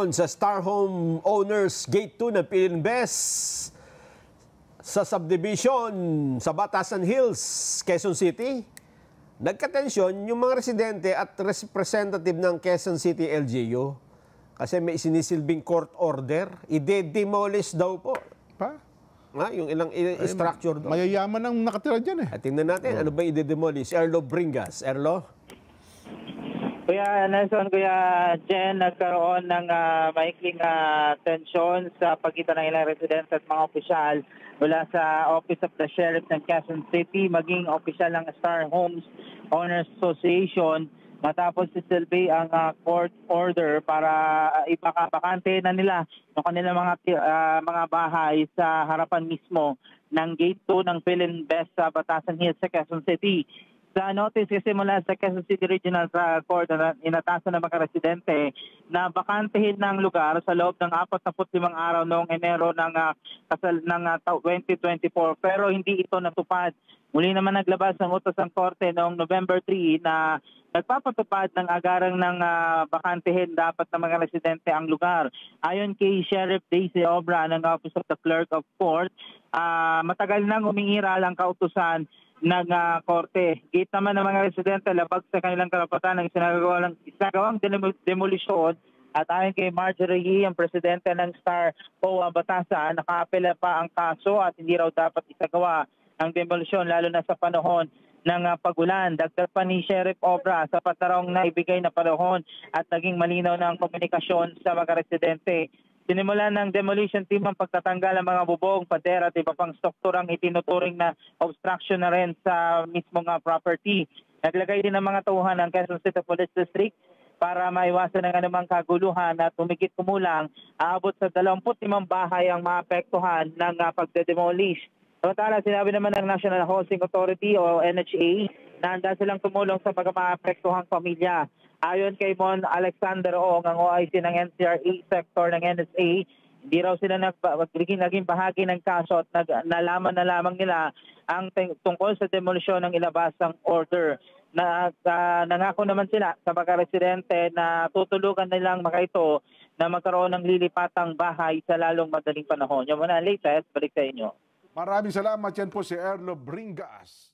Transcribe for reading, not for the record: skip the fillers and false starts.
atensyon sa Star Home Owners Gate 2 ng Philinvest sa subdivision sa Batasan Hills, Quezon City. Nagkatensyon yung mga residente at representative ng Quezon City LGU kasi may sinisilbing court order. I-demolish daw po. Pa? Yung ilang structure doon. Mayayaman ang nakatira dyan eh. At tingnan natin, ano ba i-demolish? Erlo Bringas. Erlo? Kuya Nelson, Kuya Jen, nagkaroon ng maikling tensyon sa pagitan ng ilang residents at mga opisyal mula sa Office of the Sheriff ng Quezon City, maging opisyal ng Star Homes Owners Association matapos isilbi ang court order para ibakabakante na nila yung kanilang mga bahay sa harapan mismo ng Gate 2 ng Philinvest sa Batasan Hills sa Quezon City. Sa notice kasi mula sa Quezon City Regional Court na inatasan ng mga residente na bakantehin ng lugar sa loob ng 45 araw noong Enero ng 2024 pero hindi ito natupad. Muli naman naglabas ng utos ang korte noong November 3 na nagpapatupad ng agarang ng bakantehin dapat ng mga residente ang lugar. Ayon kay Sheriff Daisy Obra ng Office of the Clerk of Court, matagal nang umiiral ang kautusan ng korte. Gate naman ng mga residente labag sa kanilang karapatan ng isinagawang demolisyon at ayon kay Marjorie, ang presidente ng Star POA Batasan, nakaapela pa ang kaso at hindi raw dapat isagawa ang demolisyon lalo na sa panahon ng pagulan. Dagdag pa ni Sheriff Obra, sapat na raw na ibigay na panahon at naging malinaw na ang komunikasyon sa mga residente. Sinimulan ng demolition team ang pagtatanggal ng mga bubong, pader at iba pang strukturang itinuturing na obstruction na rin sa mismong property. Naglagay din ng mga tauhan ng Quezon City Police District para maiwasan ng anumang kaguluhan at humigit kumulang aabot sa 25 bahay ang maapektuhan ng pagdedemolish. Samantala, sinabi naman ng National Housing Authority o NHA na handa silang tumulong sa pagmaapektuhang pamilya. Ayon kay Mon Alexander Ong, ang OIC ng NCRA sector ng NSA, hindi raw sila naging bahagi ng kaso at nalaman na lamang nila ang tungkol sa demolisyon ng ilabasang order. Nangako naman sila sa mga residente na tutulungan nilang mga ito na magkaroon ng lilipatang bahay sa lalong madaling panahon. Yung muna latest, balik sa inyo. Maraming salamat yan po si Erlo Bringas.